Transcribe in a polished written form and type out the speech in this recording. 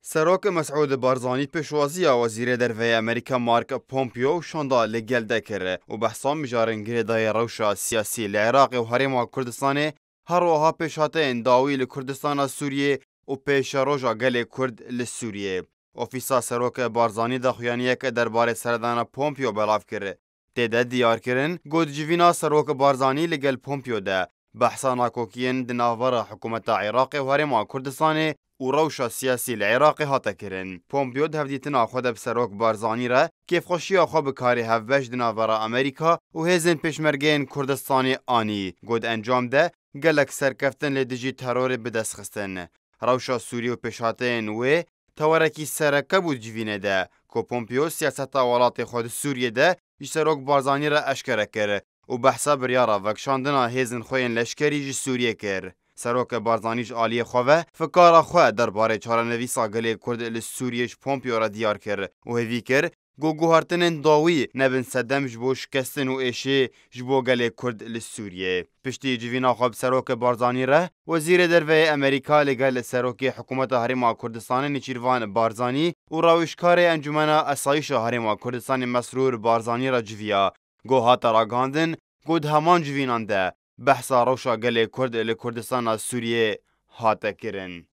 سەرۆک مەسعود بارزانی پێشوازیە وەزیرە دەرڤەیە ئەمریکا مارک پۆمپیۆ شاندا لەگەل دەکرد و بەحسا مژارنگرێدایە ڕەوشە سیاسی لە عێراقی و هەرێما کوردستانê هەروەها پێشهاتەیەن داوی لە کوردستانە سووریێ و پێشە ڕۆژە گەلێ کورد لە سووریێ. ئۆفیسا سەرۆکە بارزانی داخوێنیەکە دەربارەی سەردانە پۆمپیۆ بەڵاو کرد. تێدە دیارکردن گۆدجڤینا سەرۆکە بارزانی لەگەل پۆمپیۆدا بەحسا ناکۆکیên di navbera حکوومەتا عێراقê و هەرێما کوردستانê û rewşa siyasî li Iraqê hate kirin. Pompeo di hevdîtina xwe de bi Serok Barzanî re kêfxweşiya xwe bi karê hevbeş di navbera Amerîka û hêzên pêşmergeyên Kurdistanê anî. Got encam de gelek serkeftin lê dijî terorê bi dest xistin. Rewşa Sûriye û pêşhateyên wê tewerekî sereke bû civînê de ku Pompeo siyaseta welatê xwe di Sûriyê de ji Serok Barzanî re eşkere kir û behsa biryara vekşandina hêzên xwe yên leşkerî ji Sûriyê kir. Serok Barzanî ji aliyê xwe ve fikara xwe derbarê çarenivîsa gelê Kurd li Sûriyê ji Pompeo re diyar kir û hêvî kir got guhartinên dawî nebin sedem ji bo şikestin û êşê ji bo gelê Kurd li Sûriyê. Piştî civîna xwe bi Serok Barzanî re Wezîrê Derveyê Amerîka lêgel Serokê Hikûmeta Herêma Kurdistanê Nêçîrvan Barzanî û rawişkarê Encumena Esayîşa Herêma Kurdistanê Mesrûr Barzanî re civiya. Got hate ragandin got heman civînan de behsa rewşa gelê Kurd li Kurdistana Sûriyê hate kirin.